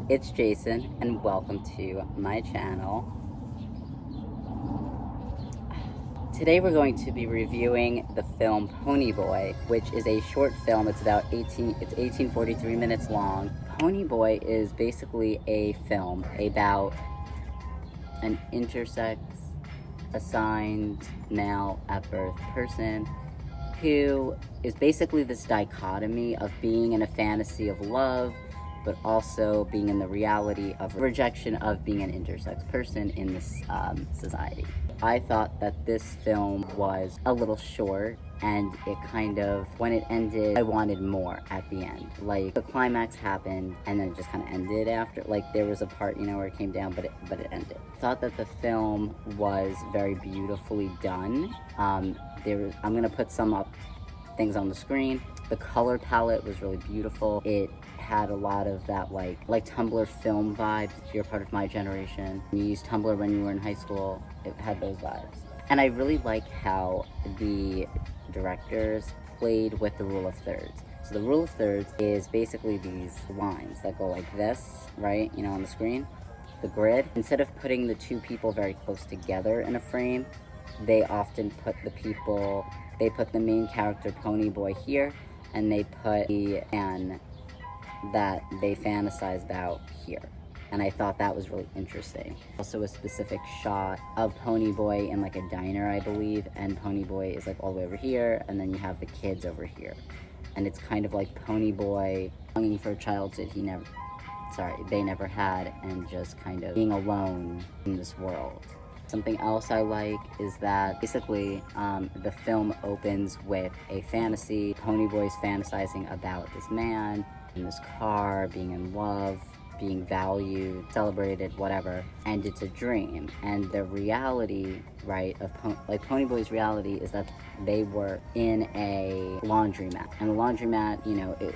It's Jason, and welcome to my channel. Today we're going to be reviewing the film Pony Boi, which is a short film. It's 1843 minutes long. Pony Boi is basically a film about an intersex assigned male at birth person who is basically this dichotomy of being in a fantasy of love, but also being in the reality of rejection of being an intersex person in this society. I thought that this film was a little short, and it kind of, when it ended, I wanted more at the end. Like, the climax happened, and then it just kind of ended after. Like, there was a part, where it came down, but it ended. I thought that the film was very beautifully done. I'm gonna put some things on the screen. The color palette was really beautiful. It had a lot of that like Tumblr film vibes. If you're part of my generation, you used Tumblr when you were in high school, it had those vibes. And I really like how the directors played with the rule of thirds. So the rule of thirds is basically these lines that go like this, right? On the screen, the grid. Instead of putting the two people very close together in a frame, they often put the main character Pony Boi here, and they put the man that they fantasize about here. And I thought that was really interesting. Also a specific shot of Pony Boi in like a diner, I believe, and Pony Boi is like all the way over here, and then you have the kids over here. And it's kind of like Pony Boi longing for a childhood they never had, and just kind of being alone in this world. Something else I like is that basically the film opens with a fantasy. Pony Boi's fantasizing about this man in this car, being in love, being valued, celebrated, whatever, and it's a dream. And the reality, right, of Pony Boi's reality is that they were in a laundromat. And the laundromat,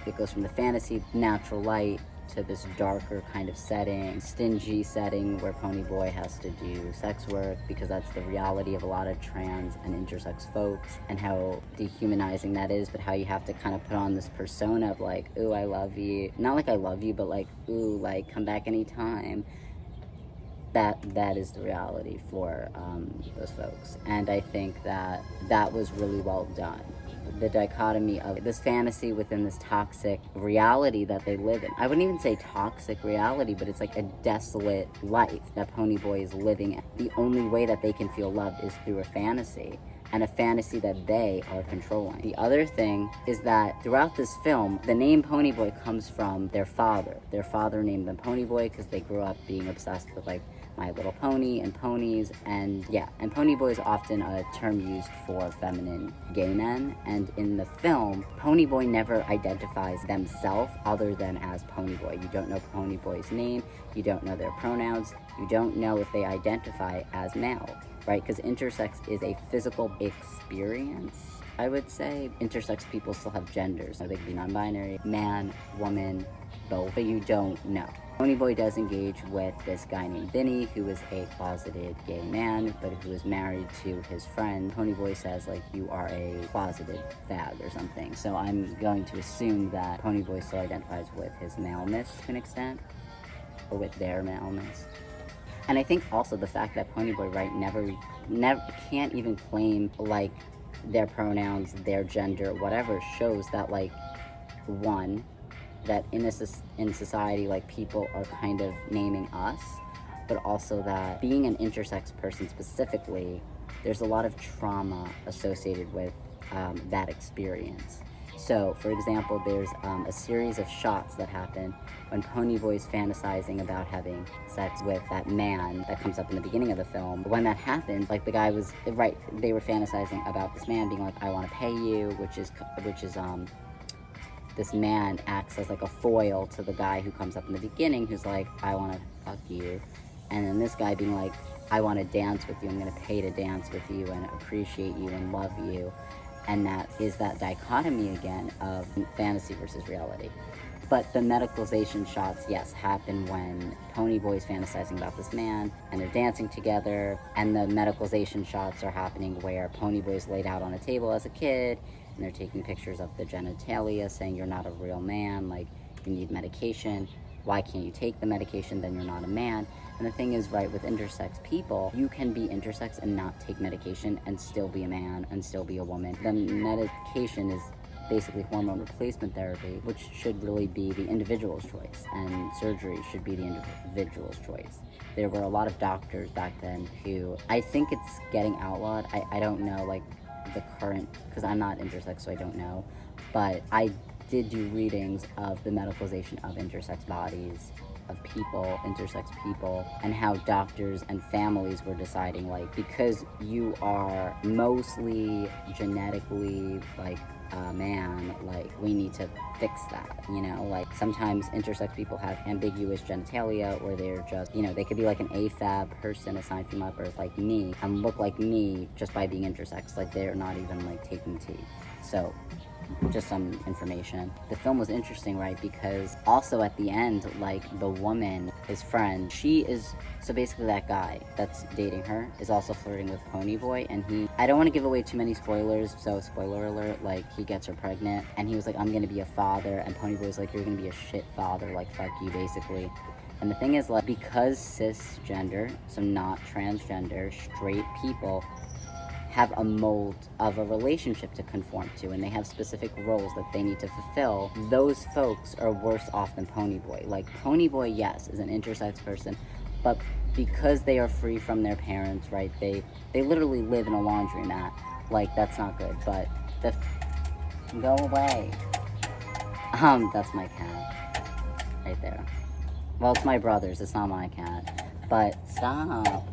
it goes from the fantasy, natural light, to this darker kind of setting, stingy setting where Pony Boi has to do sex work because that's the reality of a lot of trans and intersex folks, and how dehumanizing that is, but how you have to kind of put on this persona of like, ooh, I love you. Not like I love you, but like, ooh, like, come back anytime. That is the reality for those folks. And I think that was really well done. The dichotomy of this fantasy within this toxic reality that they live in. I wouldn't even say toxic reality, but it's like a desolate life that Pony Boi is living in. The only way that they can feel loved is through a fantasy, and a fantasy that they are controlling. The other thing is that throughout this film, the name Pony Boi comes from their father. Their father named them Pony Boi because they grew up being obsessed with like My Little Pony and ponies, and Pony Boi is often a term used for feminine gay men. And in the film, Pony Boi never identifies themselves other than as Pony Boi. You don't know Pony Boi's name, you don't know their pronouns, you don't know if they identify as male, right? Because intersex is a physical experience, I would say. Intersex people still have genders. They could be non-binary, man, woman, both, but you don't know. Pony Boi does engage with this guy named Vinny, who is a closeted gay man, but who is married to his friend. Pony Boi says, like, you are a closeted fag or something. So I'm going to assume that Pony Boi still identifies with his maleness to an extent, or with their maleness. And I think also the fact that Pony Boi, right, never can't even claim, like, their pronouns, their gender, whatever, shows that, like, one, that in society, like, people are kind of naming us, but also that being an intersex person specifically, there's a lot of trauma associated with that experience. So, for example, there's a series of shots that happen when Pony Boi's fantasizing about having sex with that man that comes up in the beginning of the film. When that happened, like, the guy was, right, they were fantasizing about this man being like, I want to pay you, which is this man acts as like a foil to the guy who comes up in the beginning who's like, I want to fuck you. And then this guy being like, I want to dance with you, I'm going to pay to dance with you and appreciate you and love you. And that is that dichotomy again of fantasy versus reality. But the medicalization shots, yes, happen when Pony Boi's fantasizing about this man and they're dancing together, and the medicalization shots are happening where Pony Boi's laid out on a table as a kid and they're taking pictures of the genitalia saying you're not a real man, like you need medication. why can't you take the medication? Then you're not a man. And the thing is, right, with intersex people, you can be intersex and not take medication and still be a man and still be a woman. The medication is basically hormone replacement therapy, which should really be the individual's choice, and surgery should be the individual's choice. There were a lot of doctors back then who, I think it's getting outlawed. I don't know, like, the current, because I'm not intersex, so I don't know, but I did do readings of the medicalization of intersex bodies, of people, intersex people, and how doctors and families were deciding, like, because you are mostly genetically, like, a man, like, we need to fix that, you know? Like, sometimes intersex people have ambiguous genitalia, or they're just, you know, they could be like an AFAB person, assigned female birth, like me, and look like me just by being intersex. Like, they're not even, like, taking tea. So, just some information. The film was interesting, right, because also at the end, like, the woman, his friend, she is, so basically that guy that's dating her is also flirting with Pony Boi, and I don't want to give away too many spoilers, so spoiler alert, like, he gets her pregnant, and he was like, I'm gonna be a father, and Pony Boi's like, you're gonna be a shit father, like, fuck you, basically. And the thing is, like, because cisgender, so not transgender, straight people have a mold of a relationship to conform to, and they have specific roles that they need to fulfill, those folks are worse off than Pony Boi. Like, Pony Boi, yes, is an intersex person, but because they are free from their parents, right, they literally live in a laundromat. Like, that's not good, but go away. That's my cat, right there. Well, it's my brother's, it's not my cat, but stop.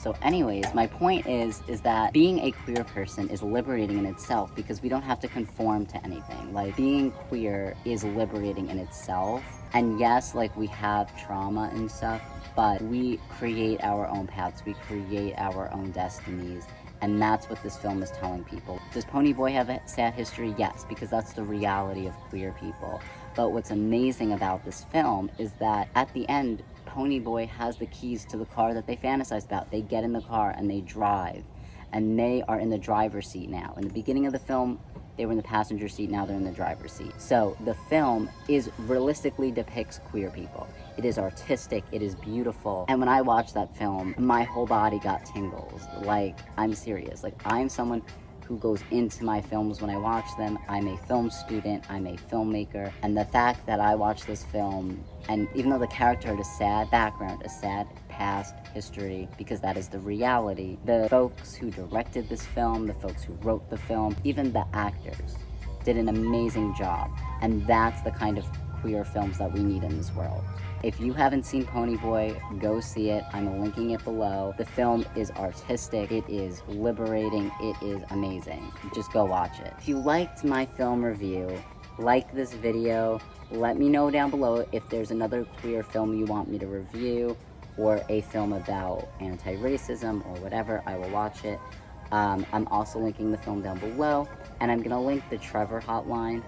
So anyways, my point is that being a queer person is liberating in itself, because we don't have to conform to anything. Like, being queer is liberating in itself. And yes, like, we have trauma and stuff, but we create our own paths, we create our own destinies. And that's what this film is telling people. Does Pony Boi have a sad history? Yes, because that's the reality of queer people. But what's amazing about this film is that at the end, Pony Boi has the keys to the car that they fantasize about. They get in the car and they drive, and they are in the driver's seat now. In the beginning of the film, they were in the passenger seat, now they're in the driver's seat. So the film realistically depicts queer people. It is artistic, it is beautiful. And when I watched that film, my whole body got tingles. Like, I'm serious. Like, I'm someone who goes into my films when I watch them. I'm a film student, I'm a filmmaker, and the fact that I watched this film, and even though the character had a sad background, a sad past history, because that is the reality, the folks who directed this film, the folks who wrote the film, even the actors did an amazing job. And that's the kind of queer films that we need in this world. If you haven't seen Pony Boi, go see it. I'm linking it below. The film is artistic, it is liberating, it is amazing. Just go watch it. If you liked my film review, like this video, let me know down below if there's another queer film you want me to review, or a film about anti-racism or whatever. I will watch it. I'm also linking the film down below, and I'm gonna link the Trevor hotline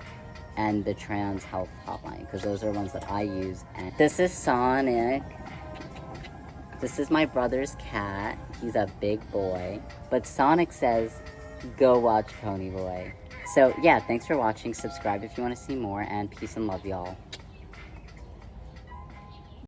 and the trans health hotline, because those are ones that I use. And this is Sonic. This is my brother's cat. He's a big boy. But Sonic says, go watch Pony Boi. So yeah, thanks for watching. Subscribe if you want to see more, and peace and love, y'all.